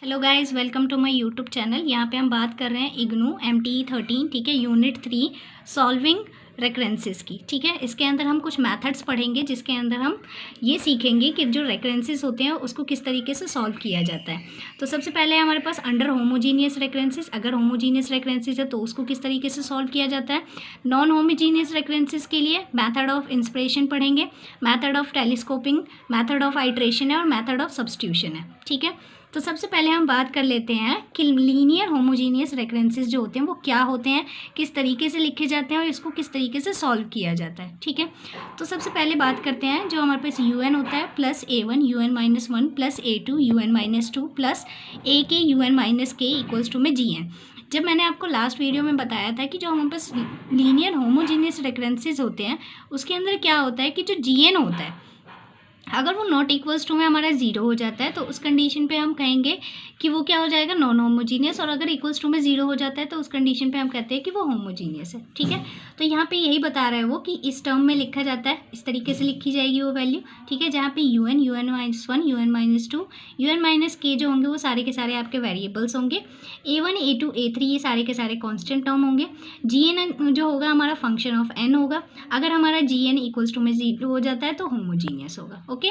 Hello guys, welcome to my YouTube channel. यहाँ पे हम बात कर रहे हैं इग्नू MTE 13, ठीक है, यूनिट 3 सॉल्विंग रेकरेंसेस की। ठीक है, इसके अंदर हम कुछ मेथड्स पढ़ेंगे जिसके अंदर हम ये सीखेंगे कि जो रेकरेंसेस होते हैं उसको किस तरीके से सॉल्व किया जाता है। तो सबसे पहले हमारे पास अंडर होमोजीनियस रेकरेंसेस, अगर होमोजीनियस रेकरेंसेस है तो उसको किस तरीके से सॉल्व किया जाता है। नॉन होमोजीनियस रेकरेंसेस के लिए मेथड ऑफ इंस्पिरेशन पढ़ेंगे, method of telescoping, method of iteration है और मेथड ऑफ सब्स्टिट्यूशन है। ठीक है, तो सबसे पहले हम बात कर लेते हैं कि लीनियर होमोजीनियस रेकरेंसेस जो होते हैं वो क्या होते हैं, किस तरीके से लिखे जाते हैं और इसको किस तरीके से सॉल्व किया जाता है। ठीक है, तो सबसे पहले बात करते हैं जो हमारे पास UN होता है plus A1 UN-1 plus A2 UN-2 plus AK UN-K equals to में GN। जब मैंने आपको लास्ट वीडियो में बताया था कि जो हमारे पास लीनियर होमोजीनियस रेकरेंसेस होते हैं उसके अंदर क्या होता है कि जो GN होता है अगर वो नॉट इक्वल्स टू में हमारा 0 हो जाता है तो उस कंडीशन पे हम कहेंगे कि वो क्या हो जाएगा, नॉन होमोजीनियस। और अगर इक्वल्स टू में 0 हो जाता है तो उस कंडीशन पे हम कहते हैं कि वो होमोजीनियस है। ठीक है, तो यहाँ पे यही बता रहा है वो कि इस टर्म में लिखा जाता है, इस तरीके से लिखी जाएगी वो वैल्यू। ठीक है, जहाँ पे UN UN-1 UN-2 UN-K जो होंगे वो सारे के सारे आपके वेरिएबल्स होंगे। A1 A2 A3 ये सारे के सारे कॉन्स्टेंट टर्म होंगे। GN जो होगा हमारा फंक्शन ऑफ n होगा। अगर हमारा GN इक्वल्स टू में 0 हो जाता है तो होमोजीनियस होगा। ओके,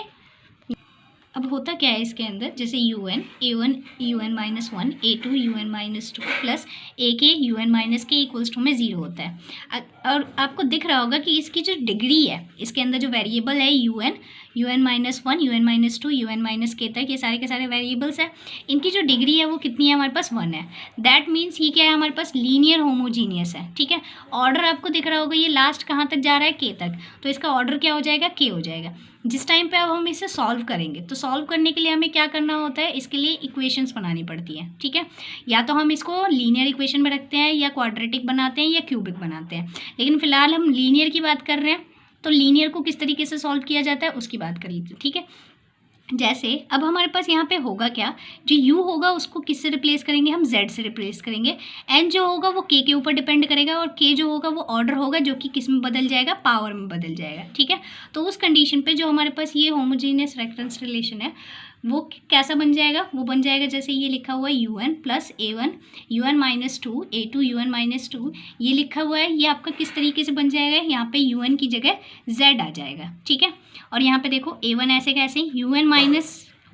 अब होता क्या है इसके अंदर, जैसे UN A1 UN-1 A2 UN-2 plus AK UN-K equals to में 0 होता है। और आपको दिख रहा होगा कि इसकी जो डिग्री है, इसके अंदर जो वेरिएबल है UN UN-1 UN-2 UN-K तक ये सारे के सारे वेरिएबल्स हैं, इनकी जो डिग्री है वो कितनी है, हमारे पास 1 है। दैट मीन्स ये क्या है, हमारे पास लीनियर होमोजीनियस है। ठीक है, ऑर्डर आपको दिख रहा होगा, ये लास्ट कहाँ तक जा रहा है, K तक, तो इसका ऑर्डर क्या हो जाएगा, K हो जाएगा। जिस टाइम पे अब हम इसे सॉल्व करेंगे तो सॉल्व करने के लिए हमें क्या करना होता है, इसके लिए इक्वेशंस बनानी पड़ती हैं। ठीक है, या तो हम इसको लीनियर इक्वेशन में रखते हैं या क्वाड्रेटिक बनाते हैं या क्यूबिक बनाते हैं, लेकिन फिलहाल हम लीनियर की बात कर रहे हैं तो लीनियर को किस तरीके से सॉल्व किया जाता है उसकी बात कर लीजिए। ठीक है, जैसे अब हमारे पास यहाँ पे होगा क्या, जो u होगा उसको किससे रिप्लेस करेंगे, हम z से रिप्लेस करेंगे। n जो होगा वो k के ऊपर डिपेंड करेगा और k जो होगा वो ऑर्डर होगा जो कि किस में बदल जाएगा, पावर में बदल जाएगा। ठीक है, तो उस कंडीशन पे जो हमारे पास ये होमोजीनियस रेफरेंस रिलेशन है वो कैसा बन जाएगा, वो बन जाएगा जैसे ये लिखा हुआ है UN plus A1 UN-2 A2 UN-2 ये लिखा हुआ है, ये आपका किस तरीके से बन जाएगा, यहाँ पे UN की जगह Z आ जाएगा। ठीक है, और यहाँ पे देखो A1 ऐसे कैसे UN-1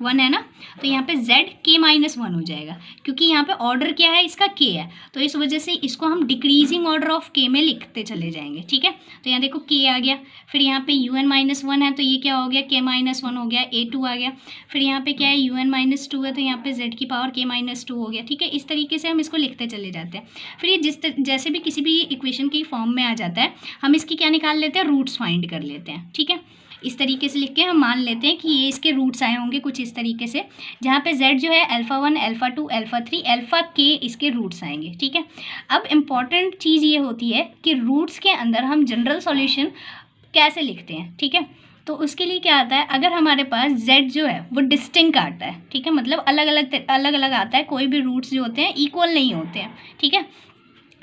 है ना, तो यहाँ पे ZK-1 हो जाएगा क्योंकि यहाँ पे ऑर्डर क्या है, इसका K है, तो इस वजह से इसको हम डिक्रीजिंग ऑर्डर ऑफ K में लिखते चले जाएंगे। ठीक है, तो यहाँ देखो K आ गया, फिर यहाँ पे UN-1 है तो ये क्या हो गया, K-1 हो गया, A2 आ गया, फिर यहाँ पे क्या है UN-2 है तो यहाँ पे Z की पावर K-2 हो गया। ठीक है, इस तरीके से हम इसको लिखते चले जाते हैं। फिर ये जैसे भी किसी भी इक्वेशन की फॉर्म में आ जाता है हम इसकी क्या निकाल लेते हैं, रूट्स फाइंड कर लेते हैं। ठीक है, इस तरीके से लिख के हम मान लेते हैं कि ये इसके रूट्स आए होंगे कुछ इस तरीके से, जहाँ पे Z जो है α1 α2 α3 αk इसके रूट्स आएंगे। ठीक है, अब इम्पॉर्टेंट चीज़ ये होती है कि रूट्स के अंदर हम जनरल सॉल्यूशन कैसे लिखते हैं। ठीक है, तो उसके लिए क्या आता है, अगर हमारे पास Z जो है वो डिस्टिंक्ट आता है, ठीक है, मतलब अलग अलग आता है, कोई भी रूट्स जो होते हैं इक्वल नहीं होते हैं। ठीक है,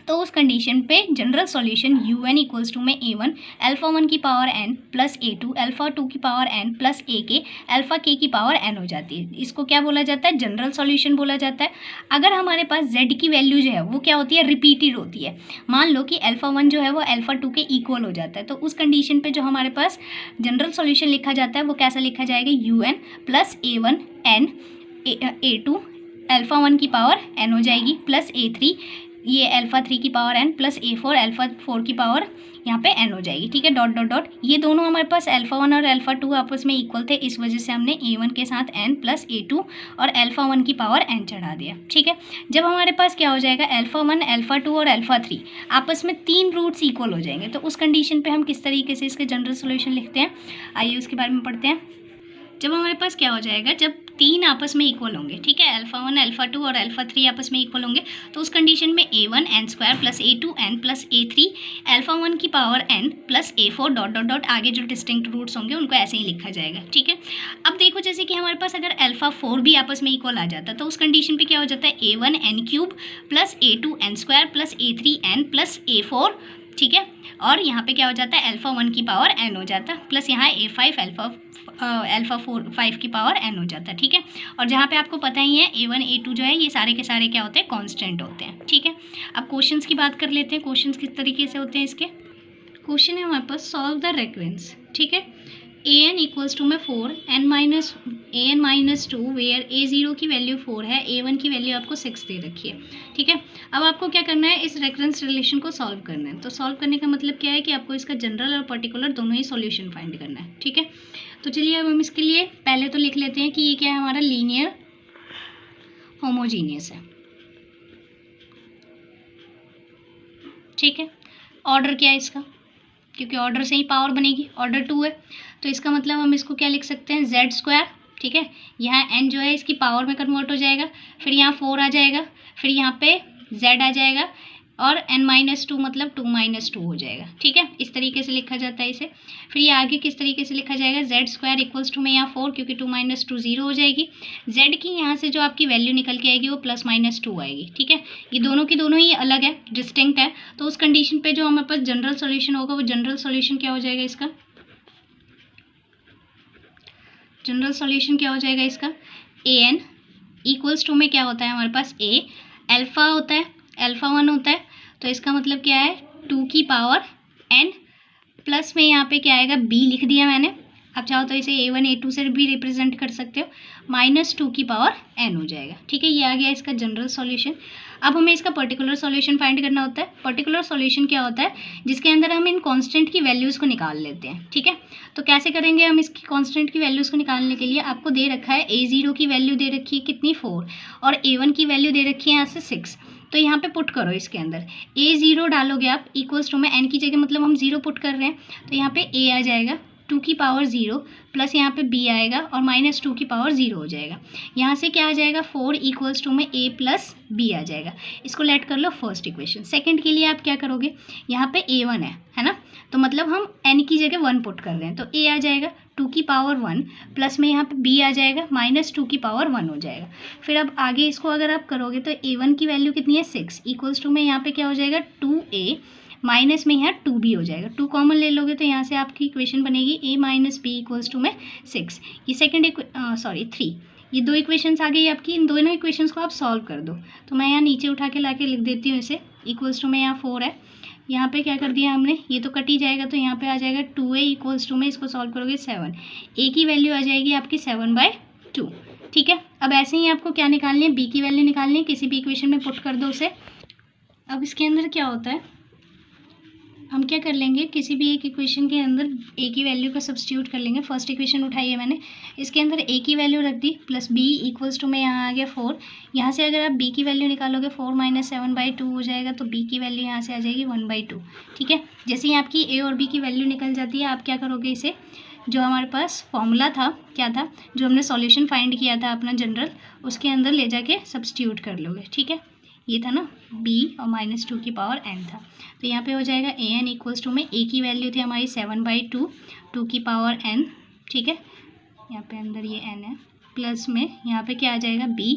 तो उस कंडीशन पे general solution UN equals to में A1 α1 की पावर n प्लस A2 α2 की power n plus AK αk की पावर n हो जाती है। इसको क्या बोला जाता है, जनरल सॉल्यूशन बोला जाता है। अगर हमारे पास Z की वैल्यू जो है वो क्या होती है, रिपीटेड होती है। मान लो कि α1 जो है वो α2 के इक्वल हो जाता है, तो उस कंडीशन पे जो हमारे पास जनरल सॉल्यूशन लिखा जाता है वो कैसा लिखा जाएगा, UN plus A1 n A2 α1 की पावर n हो जाएगी प्लस A3 ये α3 की पावर n प्लस A4 α4 की पावर यहाँ पे n हो जाएगी। ठीक है, डॉट डॉट डॉट, ये दोनों हमारे पास α1 और α2 आपस में इक्वल थे, इस वजह से हमने A1 के साथ n प्लस A2 और α1 की पावर n चढ़ा दिया। ठीक है, जब हमारे पास क्या हो जाएगा, α1 α2 और α3 आपस में 3 रूट्स इक्वल हो जाएंगे, तो उस कंडीशन पे हम किस तरीके से इसके जनरल सोल्यूशन लिखते हैं, आइए उसके बारे में पढ़ते हैं। जब हमारे पास क्या हो जाएगा, जब 3 आपस में इक्वल होंगे, ठीक है, α1 α2 और α3 आपस में इक्वल होंगे, तो उस कंडीशन में A1 n² plus A2 n plus A3 α1 की power n plus A4 dot dot dot, आगे जो डिस्टिंक्ट रूट्स होंगे उनको ऐसे ही लिखा जाएगा। ठीक है, अब देखो जैसे कि हमारे पास अगर α4 भी आपस में इक्वल आ जाता तो उस कंडीशन पे क्या हो जाता है, A1 n³ plus A2 n² plus A3 n plus A4 ठीक है। और यहाँ पे क्या हो जाता है, अल्फ़ा 1 की पावर n हो जाता है, प्लस यहाँ A5 अल्फ़ा 5 की पावर n हो जाता है, ठीक है। और जहाँ पे आपको पता ही है A1 A2 जो है ये सारे के सारे क्या होते हैं, कांस्टेंट होते हैं, ठीक है। अब क्वेश्चंस की बात कर लेते हैं, क्वेश्चंस किस तरीके से होते हैं इसके। क्वेश्चन है हमारे पास, सॉल्व द रेकरेंस, ठीक है। an इक्वल्स टू में 4 an-2 वेयर a0 की वैल्यू 4 है, a1 की वैल्यू आपको 6 दे रखी है, ठीक है। अब आपको क्या करना है, इस रेकरेंस रिलेशन को सॉल्व करना है। तो सॉल्व करने का मतलब क्या है कि आपको इसका जनरल और पर्टिकुलर दोनों ही सॉल्यूशन फाइंड करना है, ठीक है। तो चलिए अब हम इसके लिए पहले तो लिख लेते हैं कि ये क्या है, हमारा लीनियर होमोजीनियस है, ठीक है। ऑर्डर क्या है इसका, क्योंकि ऑर्डर से ही पावर बनेगी, ऑर्डर 2 है, तो इसका मतलब हम इसको क्या लिख सकते हैं, z², ठीक है। यहाँ n जो है इसकी पावर में कन्वर्ट हो जाएगा, फिर यहाँ 4 आ जाएगा, फिर यहाँ पे z आ जाएगा, और n-2 मतलब 2 - 2 हो जाएगा, ठीक है। इस तरीके से लिखा जाता है इसे। फिर ये आगे किस तरीके से लिखा जाएगा, z² इक्वल्स टू में यहाँ 4, क्योंकि 2 - 2 0 हो जाएगी। z की यहाँ से जो आपकी वैल्यू निकल के आएगी वो +-2 आएगी, ठीक है। ये दोनों की दोनों ही अलग है, डिस्टिंक्ट है, तो उस कंडीशन पे जो हमारे पास जनरल सॉल्यूशन होगा वो जनरल सॉल्यूशन क्या हो जाएगा इसका, जनरल सॉल्यूशन क्या हो जाएगा इसका, an इक्वल्स टू में क्या होता है हमारे पास, a अल्फ़ा होता है, अल्फ़ा 1 होता है, तो इसका मतलब क्या है 2 की पावर n, प्लस में यहाँ पे क्या आएगा, b लिख दिया मैंने। आप चाहो तो इसे A1 A2 से भी रिप्रेजेंट कर सकते हो, -2 की पावर n हो जाएगा, ठीक है। ये आ गया इसका जनरल सॉल्यूशन। अब हमें इसका पर्टिकुलर सॉल्यूशन फाइंड करना होता है। पर्टिकुलर सॉल्यूशन क्या होता है, जिसके अंदर हम इन कांस्टेंट की वैल्यूज़ को निकाल लेते हैं, ठीक है। तो कैसे करेंगे हम इसकी कांस्टेंट की वैल्यूज़ को निकालने के लिए, आपको दे रखा है A0 की वैल्यू दे रखी है कितनी, 4, और A1 की वैल्यू दे रखी है यहाँ से 6। तो यहाँ पे पुट करो, इसके अंदर A0 डालोगे आप इक्वल्स टू में n की जगह मतलब हम 0 पुट कर रहे हैं, तो यहाँ पे a आ जाएगा 2 की पावर 0, प्लस यहाँ पे b आएगा और -2 की पावर 0 हो जाएगा। यहाँ से क्या आ जाएगा, 4 इक्वल्स टू में a प्लस b आ जाएगा। इसको लेट कर लो फर्स्ट इक्वेशन। सेकंड के लिए आप क्या करोगे, यहाँ पे a1 है ना, तो मतलब हम n की जगह 1 पुट कर रहे हैं, तो a आ जाएगा 2 की पावर 1, प्लस में यहाँ पे b आ जाएगा -2 की पावर 1 हो जाएगा। फिर अब आगे इसको अगर आप करोगे तो a1 की वैल्यू कितनी है, 6 इक्वल्स टू में यहाँ पे क्या हो जाएगा, 2a माइनस में यहाँ 2b हो जाएगा। 2 कॉमन ले लोगे तो यहाँ से आपकी इक्वेशन बनेगी a - b इक्वल्स टू में 6। ये सेकेंड 3, ये 2 इक्वेशंस आ गई आपकी। इन दोनों इक्वेशंस को आप सॉल्व कर दो, तो मैं यहाँ नीचे उठा के ला के लिख देती हूँ इसे। इक्वल्स टू में यहाँ 4 है, यहाँ पे क्या कर दिया हमने, ये तो कट ही जाएगा, तो यहाँ पे आ जाएगा 2a इक्वल्स टू में, इसको सॉल्व करोगे 7, a की वैल्यू आ जाएगी आपकी 7/2, ठीक है। अब ऐसे ही आपको क्या निकालनी है, b की वैल्यू निकालनी है, किसी भी इक्वेशन में पुट कर दो उसे। अब इसके अंदर क्या होता है, हम क्या कर लेंगे, किसी भी एक इक्वेशन के अंदर a की वैल्यू का सब्स्टिट्यूट कर लेंगे। फर्स्ट इक्वेशन उठाई है मैंने, इसके अंदर a की वैल्यू रख दी, प्लस b इक्वल्स टू में यहाँ आ गया 4। यहाँ से अगर आप b की वैल्यू निकालोगे 4 - 7/2 हो जाएगा, तो b की वैल्यू यहाँ से आ जाएगी 1/2, ठीक है। जैसे ही आपकी a और b की वैल्यू निकल जाती है, आप क्या करोगे, इसे जो हमारे पास फॉर्मूला था, क्या था, जो हमने सॉल्यूशन फाइंड किया था अपना जनरल, उसके अंदर ले जाके सब्स्टिट्यूट कर लोगे, ठीक है। ये था ना b और -2 की पावर n था, तो यहाँ पे हो जाएगा an इक्वल्स टू में a की वैल्यू थी हमारी 7/2, 2 की पावर n, ठीक है। यहाँ पे अंदर ये n है, प्लस में यहाँ पे क्या आ जाएगा b,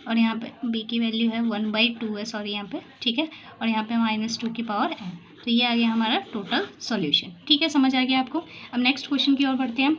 और यहाँ पे b की वैल्यू है 1/2 है, सॉरी यहाँ पे, ठीक है, और यहाँ पे -2 की पावर n। तो ये आ गया हमारा टोटल सॉल्यूशन, ठीक है। समझ आ गया आपको। अब नेक्स्ट क्वेश्चन की ओर बढ़ते हैं हम।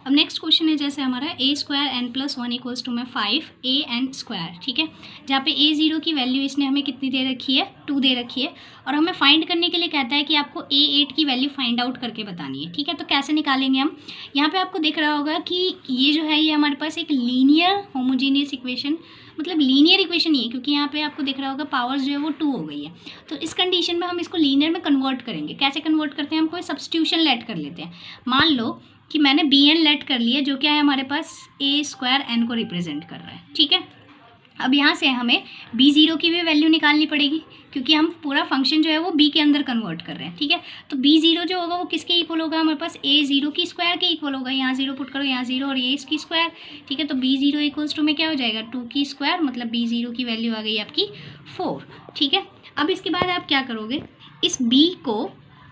अब नेक्स्ट क्वेश्चन है जैसे हमारा a² n+1 इक्वल्स टू में 5an², ठीक है। जहाँ पे a0 की वैल्यू इसने हमें कितनी दे रखी है, 2 दे रखी है, और हमें फाइंड करने के लिए कहता है कि आपको a8 की वैल्यू फाइंड आउट करके बतानी है, ठीक है। तो कैसे निकालेंगे हम, यहाँ पे आपको दिख रहा होगा कि ये जो है ये हमारे पास एक लीनियर होमोजीनियस इक्वेशन, मतलब लीनियर इक्वेशन नहीं है, क्योंकि यहाँ पे आपको दिख रहा होगा पावर्स जो है वो 2 हो गई है। तो इस कंडीशन में हम इसको लीनियर में कन्वर्ट करेंगे। कैसे कन्वर्ट करते हैं, हम कोई सब्स्टिट्यूशन लेट कर लेते हैं। मान लो कि मैंने bn लेट कर लिया, जो क्या है हमारे पास a² n को रिप्रेजेंट कर रहा है, ठीक है। अब यहाँ से हमें b0 की भी वैल्यू निकालनी पड़ेगी, क्योंकि हम पूरा फंक्शन जो है वो b के अंदर कन्वर्ट कर रहे हैं, ठीक है। तो b0 जो होगा वो किसके इक्वल होगा, हमारे पास a0 की स्क्वायर के इक्वल होगा। यहाँ 0 पुट करो, यहाँ 0 और ये इसकी स्क्वायर, ठीक है। तो b0 इक्वल्स टू में क्या हो जाएगा, 2 की स्क्वायर, मतलब b0 की वैल्यू आ गई आपकी 4, ठीक है। अब इसके बाद आप क्या करोगे, इस b को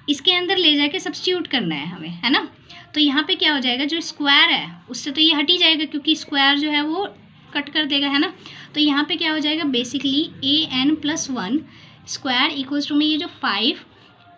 इसके अंदर ले जाके सब्स्टिट्यूट करना है हमें, है ना। तो यहाँ पे क्या हो जाएगा, जो स्क्वायर है उससे तो ये हट ही जाएगा, क्योंकि स्क्वायर जो है वो कट कर देगा, है ना। तो यहाँ पे क्या हो जाएगा, basically an+1 square equals to में ये जो 5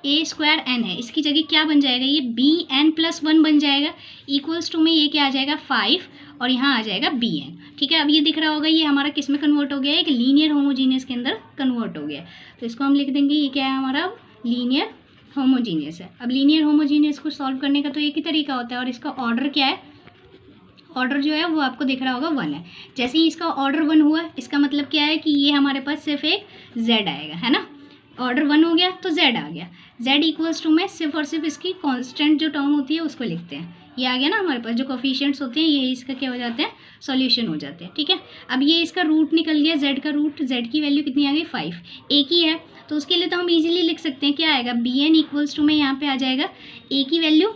ए स्क्वायर एन है, इसकी जगह क्या बन जाएगा, ये बी एन प्लस 1 बन जाएगा, इक्वल्स टू में ये क्या आ जाएगा 5 और यहाँ आ जाएगा बी एन। ठीक है, अब ये दिख रहा होगा ये हमारा किस में कन्वर्ट हो गया है, एक लीनियर होमोजीनियस के अंदर कन्वर्ट हो गया है। तो इसको हम लिख देंगे ये क्या है हमारा लीनियर होमोजीनियस है। अब लीनियर होमोजीनियस को सॉल्व करने का तो एक ही तरीका होता है और इसका ऑर्डर क्या है, ऑर्डर जो है वो आपको दिख रहा होगा 1 है। जैसे ही इसका ऑर्डर 1 हुआ इसका मतलब क्या है कि ये हमारे पास सिर्फ एक z आएगा, है ना। ऑर्डर 1 हो गया तो z आ गया, z इक्वल्स टू में सिर्फ और सिर्फ इसकी कांस्टेंट जो टर्म होती है उसको लिखते हैं, ये आ गया ना हमारे पास, जो कोफिशिएंट्स होते हैं ये इसका क्या हो जाते हैं, सॉल्यूशन हो जाते हैं। ठीक है, अब ये इसका रूट निकल गया, z का रूट, z की वैल्यू कितनी आ गई 5, एक ही है तो उसके लिए तो हम इजीली लिख सकते हैं, क्या आएगा बी एन इक्वल्स टू में यहाँ पे आ जाएगा a की वैल्यू,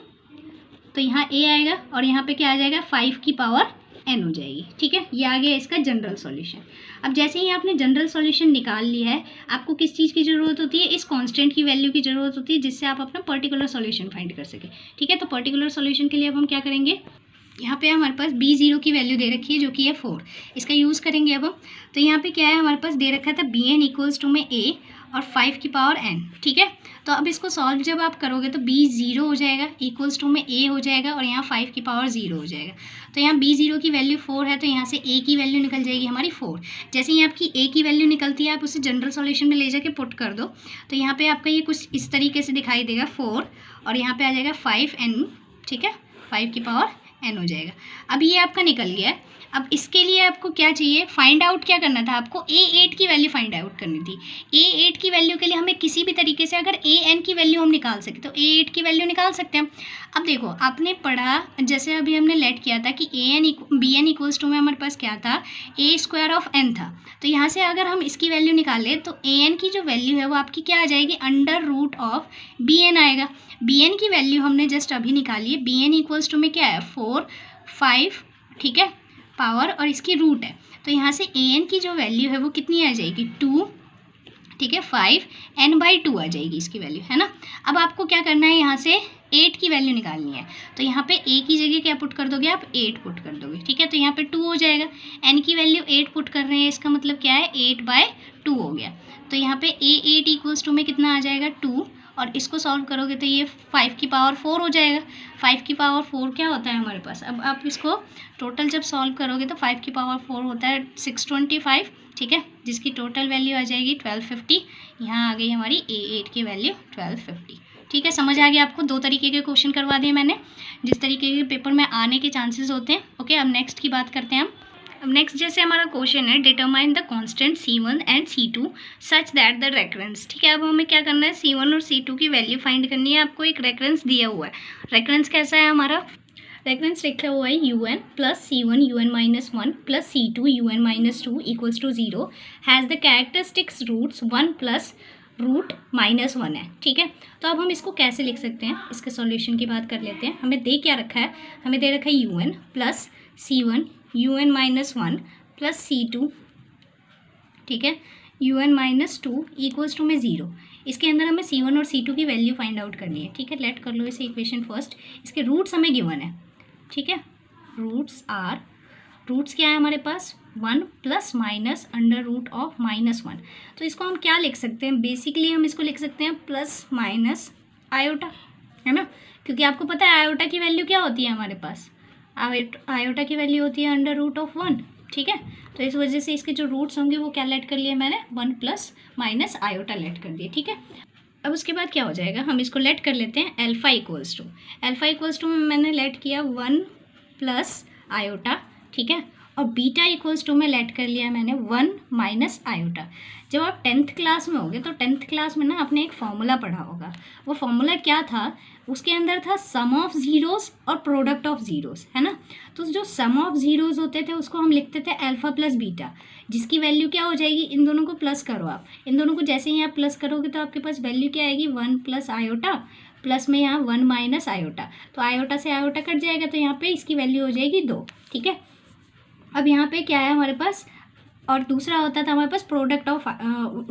तो यहाँ a आएगा और यहाँ पे क्या आ जाएगा 5 की पावर n हो जाएगी। ठीक है, ये आ गया इसका जनरल सॉल्यूशन। अब जैसे ही आपने जनरल सॉल्यूशन निकाल लिया है, आपको किस चीज़ की ज़रूरत होती है, इस कांस्टेंट की वैल्यू की ज़रूरत होती है जिससे आप अपना पर्टिकुलर सॉल्यूशन फाइंड कर सके। ठीक है, तो पर्टिकुलर सॉल्यूशन के लिए अब हम क्या करेंगे, यहाँ पे हमारे पास b0 की वैल्यू दे रखी है जो कि है 4, इसका यूज़ करेंगे अब हम। तो यहाँ पे क्या है हमारे पास दे रखा था बी एन इक्वल्स टू में a और 5 की पावर n। ठीक है, तो अब इसको सॉल्व जब आप करोगे तो b0 हो जाएगा इक्वल्स टू में a हो जाएगा और यहाँ 5 की पावर 0 हो जाएगा। तो यहाँ b0 की वैल्यू 4 है तो यहाँ से a की वैल्यू निकल जाएगी हमारी 4। जैसे ही आपकी a की वैल्यू निकलती है आप उसे जनरल सॉल्यूशन में ले जाके पुट कर दो, तो यहाँ पे आपका ये कुछ इस तरीके से दिखाई देगा 4 और यहाँ पे आ जाएगा 5n। ठीक है, 5 की पावर n हो जाएगा। अब ये आपका निकल गया है। अब इसके लिए आपको क्या चाहिए, फाइंड आउट क्या करना था आपको, a8 की वैल्यू फाइंड आउट करनी थी। a8 की वैल्यू के लिए हमें किसी भी तरीके से अगर an की वैल्यू हम निकाल सके तो a8 की वैल्यू निकाल सकते हैं। अब देखो आपने पढ़ा, जैसे अभी हमने लेट किया था कि bn इक्वल्स टू में हमारे पास क्या था, a स्क्वायर ऑफ n था। तो यहाँ से अगर हम इसकी वैल्यू निकालें तो an की जो वैल्यू है वो आपकी क्या आ जाएगी, अंडर रूट ऑफ bn आएगा। bn की वैल्यू हमने जस्ट अभी निकाली है, bn इक्वल्स टू में क्या है 4 5, ठीक है, पावर और इसकी रूट है। तो यहाँ से an की जो वैल्यू है वो कितनी आ जाएगी 2, ठीक है, 5 n/2 आ जाएगी इसकी वैल्यू, है ना। अब आपको क्या करना है, यहाँ से 8 की वैल्यू निकालनी है। तो यहाँ पे a की जगह क्या पुट कर दोगे आप, 8 पुट कर दोगे। ठीक है, तो यहाँ पे 2 हो जाएगा, n की वैल्यू 8 पुट कर रहे हैं, इसका मतलब क्या है 8/2 हो गया। तो यहाँ पे a8 इक्वल्स टू में कितना आ जाएगा 2 और इसको सॉल्व करोगे तो ये 5 की पावर 4 हो जाएगा। 5 की पावर 4 क्या होता है हमारे पास, अब आप इसको टोटल जब सॉल्व करोगे तो 5 की पावर 4 होता है 625, ठीक है, जिसकी टोटल वैल्यू आ जाएगी 1250। यहाँ आ गई हमारी a8 की वैल्यू 1250। ठीक है, समझ आ गया आपको, 2 तरीके के क्वेश्चन करवा दिए मैंने जिस तरीके के पेपर में आने के चांसेस होते हैं। ओके, अब नेक्स्ट की बात करते हैं हम। अब नेक्स्ट जैसे हमारा क्वेश्चन है, determine the constant c1 and c2 such that the reference. ठीक है, अब हमें क्या करना है, c1 और c2 की वैल्यू फाइंड करनी है। आपको एक रेफरेंस दिया हुआ है, रेफरेंस कैसा है हमारा, रेफरेंस लिखा हुआ है un plus c1 un-1 plus c2 un-2 equals to 0 has the characteristics roots 1 plus root -1 है। ठीक है, तो अब हम इसको कैसे लिख सकते हैं, इसके सॉल्यूशन की बात कर लेते हैं। हमें दे क्या रखा है, हमें दे रखा है un plus c1 un-1 plus c2, ठीक है, un-2 इक्वल्स टू में 0। इसके अंदर हमें c1 और c2 की वैल्यू फाइंड आउट करनी है। ठीक है, लेट कर लो इसे इक्वेशन फर्स्ट। इसके रूट्स हमें गिवन है, ठीक है, रूट्स क्या है हमारे पास 1 plus minus under root of -1। तो इसको हम क्या लिख सकते हैं, बेसिकली हम इसको लिख सकते हैं प्लस माइनस आयोटा, है ना, क्योंकि आपको पता है आयोटा की वैल्यू क्या होती है हमारे पास, आयोटा की वैल्यू होती है अंडर रूट ऑफ 1। ठीक है, तो इस वजह से इसके जो रूट्स होंगे वो क्या लेट कर लिए मैंने, 1 प्लस माइनस आयोटा लेट कर दिए। ठीक है, अब उसके बाद क्या हो जाएगा, हम इसको लेट कर लेते हैं अल्फा इक्वल्स टू में मैंने लेट किया 1 प्लस आयोटा, ठीक है, और बीटा इक्वल्स टू में लेट कर लिया मैंने 1 माइनस आयोटा। जब आप 10th क्लास में होगे तो 10th क्लास में ना आपने एक फॉर्मूला पढ़ा होगा, वो फॉर्मूला क्या था, उसके अंदर था सम ऑफ ज़ीरोज़ और प्रोडक्ट ऑफ ज़ीरोज़, है ना। तो जो सम ऑफ ज़ीरोज़ होते थे उसको हम लिखते थे अल्फ़ा प्लस बीटा, जिसकी वैल्यू क्या हो जाएगी, इन दोनों को प्लस करो आप, इन दोनों को जैसे ही आप प्लस करोगे तो आपके पास वैल्यू क्या आएगी 1 प्लस आयोटा प्लस में यहाँ 1 माइनस आयोटा, तो आयोटा से आयोटा कट जाएगा तो यहाँ पे इसकी वैल्यू हो जाएगी 2। ठीक है, अब यहाँ पे क्या है हमारे पास, और दूसरा होता था हमारे पास प्रोडक्ट ऑफ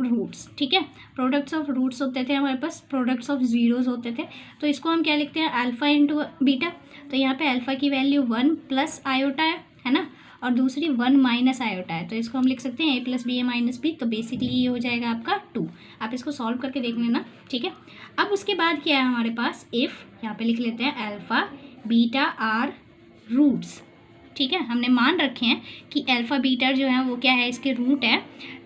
रूट्स। ठीक है, प्रोडक्ट्स ऑफ रूट्स होते थे हमारे पास, प्रोडक्ट्स ऑफ ज़ीरोज़ होते थे। तो इसको हम क्या लिखते हैं अल्फ़ा इंटू बीटा, तो यहाँ पे अल्फ़ा की वैल्यू 1 प्लस आयोटा है ना, और दूसरी 1 माइनस आयोटा है, तो इसको हम लिख सकते हैं a plus B A minus B. तो बेसिकली ये हो जाएगा आपका 2। आप इसको सॉल्व करके देख लेना, ठीक है। अब उसके बाद क्या है हमारे पास, इफ़ यहाँ पे लिख लेते हैं अल्फ़ा बीटा आर रूट्स, ठीक है। हमने मान रखे हैं कि अल्फ़ा बीटा जो है वो क्या है, इसके रूट है।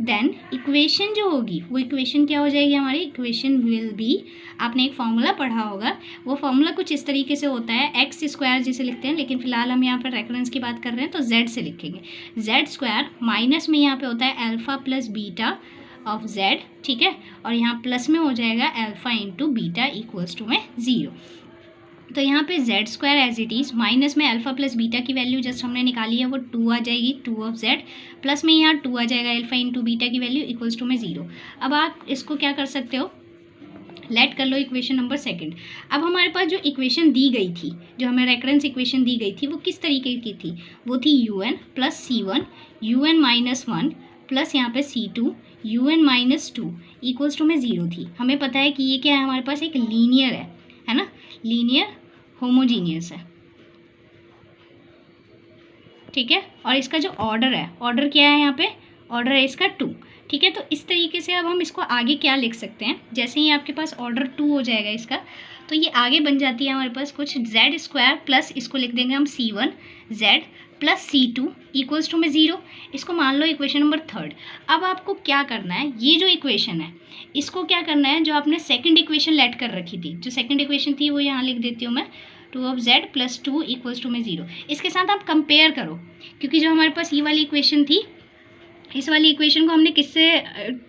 देन इक्वेशन जो होगी वो इक्वेशन क्या हो जाएगी हमारी, इक्वेशन विल बी, आपने एक फॉर्मूला पढ़ा होगा, वो फॉर्मूला कुछ इस तरीके से होता है, एक्स स्क्वायर जिसे लिखते हैं, लेकिन फिलहाल हम यहाँ पर रेफरेंस की बात कर रहे हैं तो जेड से लिखेंगे। जेड स्क्वायर माइनस में यहाँ पे होता है alpha plus beta of Z, ठीक है। और यहाँ प्लस में हो जाएगा alpha into beta equals to में 0। तो यहाँ पे Z square as it is, minus में अल्फ़ा प्लस बीटा की वैल्यू जस्ट हमने निकाली है वो 2 आ जाएगी, 2 ऑफ जेड, प्लस में यहाँ 2 आ जाएगा अल्फ़ा इंटू बीटा की वैल्यू इक्वल्स टू में 0। अब आप इसको क्या कर सकते हो, लेट कर लो इक्वेशन नंबर सेकंड। अब हमारे पास जो इक्वेशन दी गई थी, जो हमें रेफरेंस इक्वेशन दी गई थी, वो किस तरीके की थी, वो थी un plus C1 un minus 1 plus यहाँ पे C2 un minus 2 equals to में 0 थी। हमें पता है कि ये क्या है, हमारे पास एक लीनियर है ना, लीनियर होमोजीनियस है, ठीक है। और इसका जो ऑर्डर है, ऑर्डर क्या है यहाँ पे, ऑर्डर है इसका 2, ठीक है। तो इस तरीके से अब हम इसको आगे क्या लिख सकते हैं, जैसे ही आपके पास ऑर्डर 2 हो जाएगा इसका, तो ये आगे बन जाती है हमारे पास कुछ जेड स्क्वायर प्लस इसको लिख देंगे हम C1 Z plus C2 equals to में 0। इसको मान लो इक्वेशन नंबर 3। अब आपको क्या करना है, ये जो इक्वेशन है इसको क्या करना है, जो आपने सेकंड इक्वेशन लेट कर रखी थी, जो सेकंड इक्वेशन थी वो यहाँ लिख देती हूँ मैं, 2 of Z plus 2 equals to में 0। इसके साथ आप कंपेयर करो, क्योंकि जो हमारे पास ये वाली इक्वेशन थी, इस वाली इक्वेशन को हमने किससे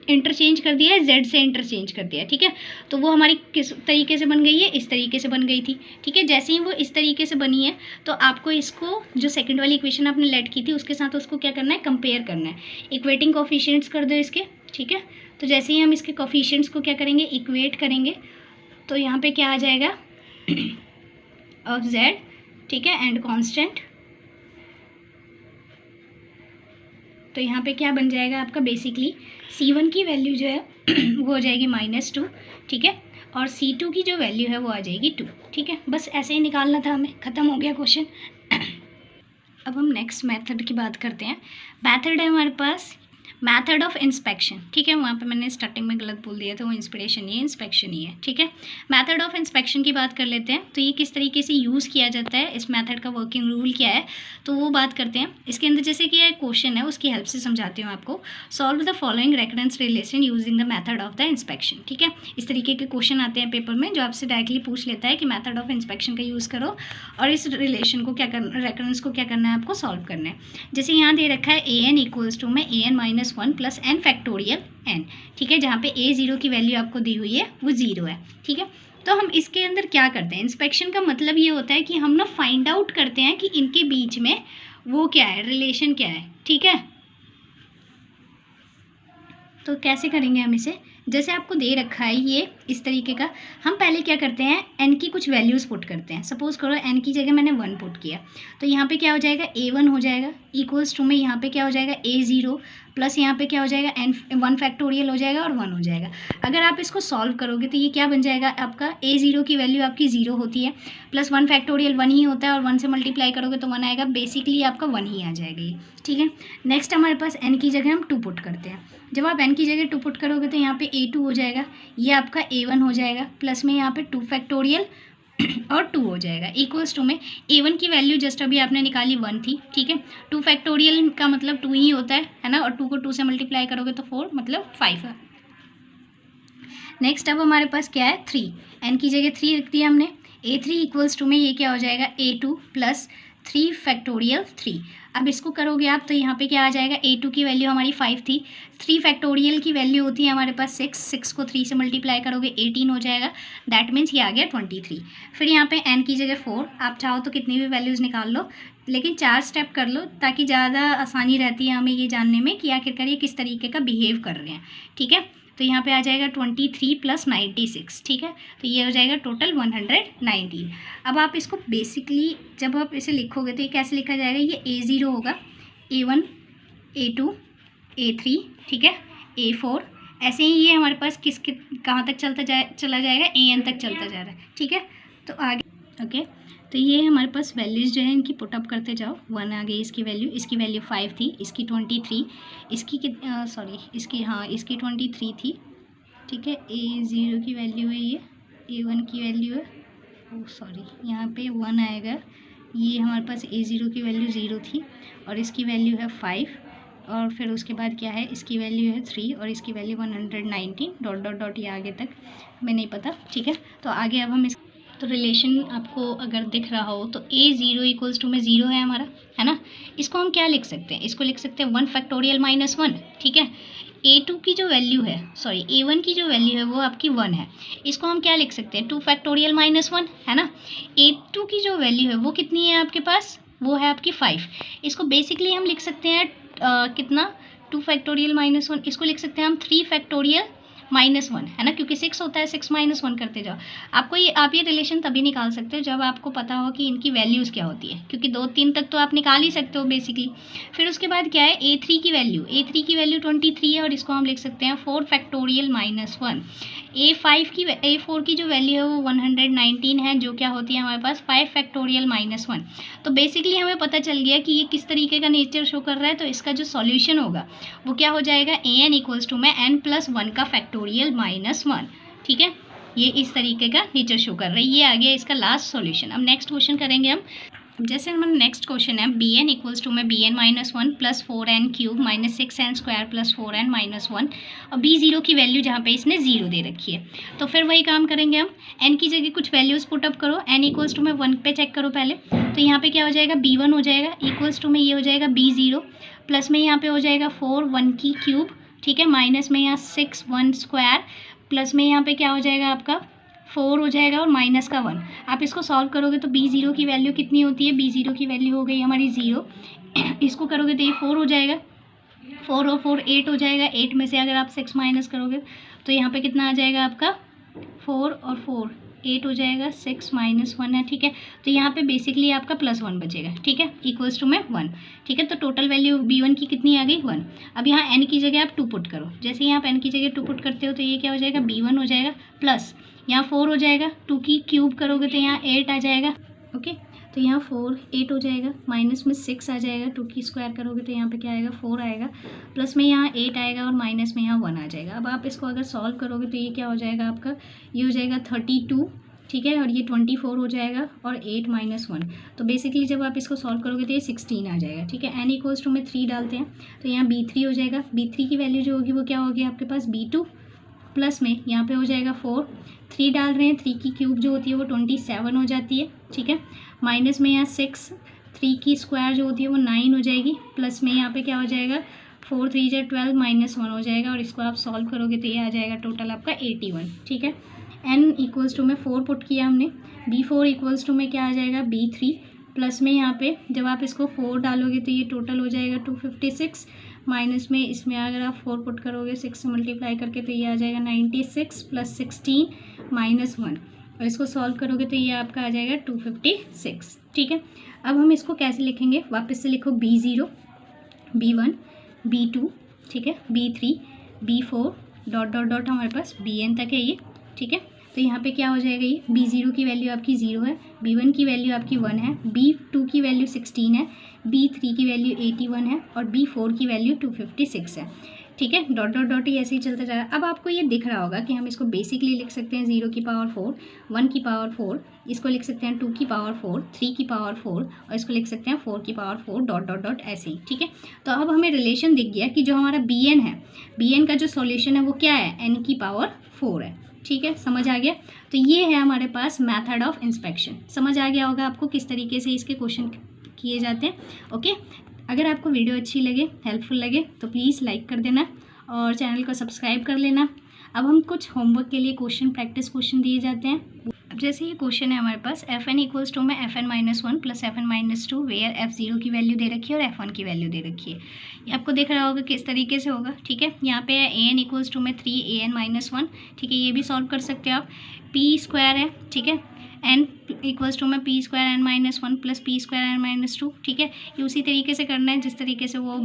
इंटरचेंज कर दिया है, जेड से इंटरचेंज कर दिया है, ठीक है। तो वो हमारी किस तरीके से बन गई है, इस तरीके से बन गई थी, ठीक है। जैसे ही वो इस तरीके से बनी है तो आपको इसको, जो सेकंड वाली इक्वेशन आपने लेट की थी उसके साथ उसको क्या करना है, कंपेयर करना है। इक्वेटिंग कोफिशिएंट्स कर दो इसके, ठीक है। तो जैसे ही हम इसके कोफिशिएंट्स को क्या करेंगे, इक्वेट करेंगे, तो यहाँ पर क्या आ जाएगा ऑफ जेड, ठीक है, एंड कॉन्स्टेंट। तो यहाँ पे क्या बन जाएगा आपका, बेसिकली C1 की वैल्यू जो है वो हो जाएगी -2, ठीक है। और C2 की जो वैल्यू है वो आ जाएगी 2, ठीक है। बस ऐसे ही निकालना था हमें, ख़त्म हो गया क्वेश्चन। अब हम नेक्स्ट मेथड की बात करते हैं। मेथड है हमारे पास मेथड ऑफ इंस्पेक्शन, ठीक है। वहाँ पे मैंने स्टार्टिंग में गलत बोल दिया था, वो इंस्पिरेशन ही है, इंस्पेक्शन ही है, ठीक है। मेथड ऑफ इंस्पेक्शन की बात कर लेते हैं। तो ये किस तरीके से यूज़ किया जाता है, इस मेथड का वर्किंग रूल क्या है, तो वो बात करते हैं। इसके अंदर जैसे कि एक क्वेश्चन है, उसकी हेल्प से समझाती हूँ आपको। Solve the following recurrence relation using the method of the inspection, ठीक है। इस तरीके के क्वेश्चन आते हैं पेपर में, जो आपसे डायरेक्टली पूछ लेता है कि मेथड ऑफ इंस्पेक्शन का यूज़ करो और इस रिलेशन को क्या करना, रेकरेंस को क्या करना है, आपको सॉल्व करना है। जैसे यहाँ दे रखा है an इक्वल्स टू में an minus 1 plus n factorial n, ठीक है। जहाँ पे a0 की वैल्यू आपको दी हुई है वो 0 है, ठीक है। तो हम इसके अंदर क्या करते हैं, इंस्पेक्शन का मतलब ये होता है कि हम ना फाइंड आउट करते हैं कि इनके बीच में वो क्या है, रिलेशन क्या है, ठीक है। तो कैसे करेंगे हम इसे, जैसे आपको दे रखा है ये इस तरीके का, हम पहले क्या करते हैं, n की कुछ वैल्यूज़ पुट करते हैं। सपोज करो n की जगह मैंने 1 पुट किया, तो यहाँ पे क्या हो जाएगा, a1 हो जाएगा इक्वल्स टू में यहाँ पे क्या हो जाएगा, a0 प्लस यहाँ पे क्या हो जाएगा, n1 फैक्टोरियल हो जाएगा और 1 हो जाएगा। अगर आप इसको सॉल्व करोगे तो ये क्या बन जाएगा आपका, a0 की वैल्यू आपकी 0 होती है, प्लस 1 फैक्टोरियल 1 ही होता है, और 1 से मल्टीप्लाई करोगे तो 1 आएगा, बेसिकली आपका 1 ही आ जाएगा ये, ठीक है। नेक्स्ट हमारे पास n की जगह हम 2 पुट करते हैं। जब आप n की जगह 2 पुट करोगे तो यहाँ पे a2 हो जाएगा, ये आपका a1 हो जाएगा, प्लस में यहाँ पे 2 फैक्टोरियल और 2 हो जाएगा इक्वल्स टू में a1 की वैल्यू जस्ट अभी आपने निकाली 1 थी, ठीक है। 2 फैक्टोरियल का मतलब 2 ही होता है ना, और 2 को 2 से मल्टीप्लाई करोगे तो 4 मतलब 5 है। नेक्स्ट अब हमारे पास क्या है, 3, n की जगह 3 रख दिया हमने, a3 इक्वल्स टू में ये क्या हो जाएगा, a2 प्लस 3 फैक्टोरियल 3। अब इसको करोगे आप तो यहाँ पे क्या आ जाएगा, a2 की वैल्यू हमारी 5 थी, 3 फैक्टोरियल की वैल्यू होती है हमारे पास 6 को 3 से मल्टीप्लाई करोगे 18 हो जाएगा, दैट मीन्स ये आ गया 23। फिर यहाँ पे n की जगह 4, आप चाहो तो कितनी भी वैल्यूज़ निकाल लो, लेकिन 4 स्टेप कर लो ताकि ज़्यादा आसानी रहती है हमें ये जानने में कि आखिरकार ये किस तरीके का बिहेव कर रहे हैं, ठीक है। तो यहाँ पे आ जाएगा 23 प्लस 96, ठीक है। तो ये हो जाएगा टोटल 119। अब आप इसको बेसिकली जब आप इसे लिखोगे तो ये कैसे लिखा जाएगा, ये a0 होगा, a1 a2 a3, ठीक है, a4, ऐसे ही ये हमारे पास कहाँ तक चला जाएगा, an तक चलता जा रहा है, ठीक है। तो आगे ओके, तो ये हमारे पास वैल्यूज़ जो है इनकी पुटअप करते जाओ। 1 आ गई इसकी वैल्यू 5 थी, इसकी 23, इसकी इसकी 23 थी, ठीक है। A0 की वैल्यू है ये, A1 की वैल्यू है, यहाँ पे 1 आएगा। ये हमारे पास A0 की वैल्यू 0 थी और इसकी वैल्यू है 5, और फिर उसके बाद क्या है, इसकी वैल्यू है 3 और इसकी वैल्यू 119 डॉट डॉट डॉट, ये आगे तक हमें नहीं पता, ठीक है। तो आगे अब हम तो रिलेशन आपको अगर दिख रहा हो तो A0 इक्वल्स टू में 0 है हमारा, है ना। इसको हम क्या लिख सकते हैं, इसको लिख सकते हैं 1 फैक्टोरियल माइनस 1, ठीक है। A2 की जो वैल्यू है, A1 की जो वैल्यू है वो आपकी 1 है, इसको हम क्या लिख सकते हैं 2 फैक्टोरियल माइनस 1, है ना। A2 की जो वैल्यू है वो कितनी है आपके पास, वो है आपकी 5। इसको बेसिकली हम लिख सकते हैं कितना, 2 फैक्टोरियल माइनस 1, इसको लिख सकते हैं हम 3 फैक्टोरियल माइनस 1, है ना, क्योंकि 6 होता है, 6 माइनस 1 करते जाओ। आप ये रिलेशन तभी निकाल सकते हो जब आपको पता हो कि इनकी वैल्यूज़ क्या होती है, क्योंकि 2 3 तक तो आप निकाल ही सकते हो बेसिकली। फिर उसके बाद क्या है, A3 की वैल्यू 23 है और इसको हम लिख सकते हैं 4 फैक्टोरियल माइनस 1। A4 की जो वैल्यू है वो 119 है, जो क्या होती है हमारे पास 5 फैक्टोरियल माइनस 1। तो बेसिकली हमें पता चल गया कि ये किस तरीके का नेचर शो कर रहा है। तो इसका जो सॉल्यूशन होगा वो क्या हो जाएगा, an इक्वल्स टू में n+1 का फैक्टोरियल माइनस 1, ठीक है। ये इस तरीके का नेचर शो कर रहा है। ये आ गया इसका लास्ट सॉल्यूशन। अब नेक्स्ट क्वेश्चन करेंगे हम। जैसे हमारा नेक्स्ट क्वेश्चन है bn इक्वल्स टू में bn-1 plus 4n³ minus 6n² plus 4n minus 1, और b0 की वैल्यू जहाँ पे इसने 0 दे रखी है। तो फिर वही काम करेंगे हम, n की जगह कुछ वैल्यूज़ पुटअप करो। n इक्वल्स टू में 1 पे चेक करो पहले, तो यहाँ पे क्या हो जाएगा, b1 हो जाएगा, इक्वल्स टू में ये हो जाएगा b0, प्लस में यहाँ पे हो जाएगा 4 1³ ठीक है, माइनस में यहाँ 6 1², प्लस में यहाँ पे क्या हो जाएगा आपका 4 हो जाएगा और माइनस का 1। आप इसको सॉल्व करोगे तो b0 की वैल्यू कितनी होती है, b0 की वैल्यू हो गई हमारी 0। इसको करोगे तो ये 4 हो जाएगा, 4 और 4 8 हो जाएगा। 8 में से अगर आप 6 माइनस करोगे तो यहाँ पे कितना आ जाएगा आपका 4 और 4 8 हो जाएगा, 6 माइनस 1 है, ठीक है। तो यहाँ पे बेसिकली आपका +1 बचेगा, ठीक है, इक्वल्स टू में 1, ठीक है। तो टोटल वैल्यू b1 की कितनी आ गई 1। अब यहाँ n की जगह आप 2 पुट करो। जैसे ही आप n की जगह 2 पुट करते हो तो ये क्या हो जाएगा, b1 हो जाएगा, प्लस यहाँ 4 हो जाएगा, 2 की क्यूब करोगे तो यहाँ 8 आ जाएगा, ओके। तो यहाँ 4 8 हो जाएगा, माइनस में 6 आ जाएगा, 2 की स्क्वायर करोगे तो यहाँ पे क्या आएगा 4 आएगा, प्लस में यहाँ 8 आएगा और माइनस में यहाँ 1 आ जाएगा। अब आप इसको अगर सॉल्व करोगे तो ये क्या हो जाएगा आपका, ये हो जाएगा 32, ठीक है, और ये 24 हो जाएगा और 8 माइनस 1। तो बेसिकली जब आप इसको सॉल्व करोगे तो ये 16 आ जाएगा, ठीक है। n इक्वल्स टू में 3 डालते हैं तो यहाँ b3 हो जाएगा। b3 की वैल्यू जो होगी वो क्या होगी आपके पास b2, प्लस में यहाँ पे हो जाएगा 4, 3 डाल रहे हैं, 3 की क्यूब जो होती है वो 27 हो जाती है, ठीक है। माइनस में यहाँ 6, 3 की स्क्वायर जो होती है वो 9 हो जाएगी, प्लस में यहाँ पे क्या हो जाएगा 4 3 जा 12 माइनस 1 हो जाएगा, और इसको आप सॉल्व करोगे तो ये आ जाएगा टोटल आपका 81, ठीक है। n इक्वल्स टू में 4 पुट किया हमने, b4 इक्वल्स टू में क्या आ जाएगा b3, प्लस में यहाँ पे जब आप इसको 4 डालोगे तो ये टोटल हो जाएगा 256, माइनस में इसमें अगर आप 4 पुट करोगे 6 से मल्टीप्लाई करके तो ये आ जाएगा 96 प्लस 16 माइनस 1, और इसको सॉल्व करोगे तो ये आपका आ जाएगा 256, ठीक है। अब हम इसको कैसे लिखेंगे, वापस से लिखो b0 b1 b2, ठीक है, b3 b4 dot dot dot हमारे पास bn तक है ये, ठीक है। तो यहाँ पे क्या हो जाएगा, ये b0 की वैल्यू आपकी 0 है, b1 की वैल्यू आपकी 1 है, b2 की वैल्यू 16 है, b3 की वैल्यू 81 है और b4 की वैल्यू 256 है, ठीक है। डॉट डॉट डॉट ही ऐसे ही चलता जा रहा है। अब आपको ये दिख रहा होगा कि हम इसको बेसिकली लिख सकते हैं 0 की पावर 4, 1 की पावर 4, इसको लिख सकते हैं 2 की पावर 4, 3 की पावर 4, और इसको लिख सकते हैं 4 की पावर 4 डॉट डॉट डॉट ऐसे ही, ठीक है। तो अब हमें रिलेशन दिख गया कि जो हमारा bn है, bn का जो सॉल्यूशन है वो क्या है, n की पावर 4 है, ठीक है, समझ आ गया। तो ये है हमारे पास मेथड ऑफ इंस्पेक्शन। समझ आ गया होगा आपको किस तरीके से इसके क्वेश्चन किए जाते हैं, ओके। अगर आपको वीडियो अच्छी लगे, हेल्पफुल लगे तो प्लीज़ लाइक कर देना और चैनल को सब्सक्राइब कर लेना। अब हम कुछ होमवर्क के लिए प्रैक्टिस क्वेश्चन दिए जाते हैं। अब जैसे ये क्वेश्चन है हमारे पास, fn इक्वल्स टू में fn-1 plus fn-2 where f0 की वैल्यू दे रखी है और f1 की वैल्यू दे रखी है। ये आपको दिख रहा होगा किस तरीके से होगा, ठीक है। यहाँ पे an इक्वल्स टू में 3 an-1, ठीक है, ये भी सॉल्व कर सकते हो आप। p² है, ठीक है, एन इक्वल्स टू में P square N minus one plus P square N minus two, ठीक है। ये उसी तरीके से करना है जिस तरीके से वो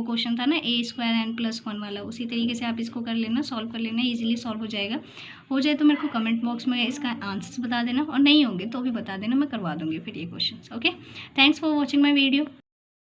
क्वेश्चन था ना ए स्क्वायर एन प्लस वन वाला, उसी तरीके से आप इसको कर लेना, सॉल्व कर लेना, इजीली सॉल्व हो जाएगा। हो जाए तो मेरे को कमेंट बॉक्स में इसका आंसर्स बता देना, और नहीं होंगे तो भी बता देना, मैं करवा दूँगी फिर ये question. Okay, thanks for watching my video.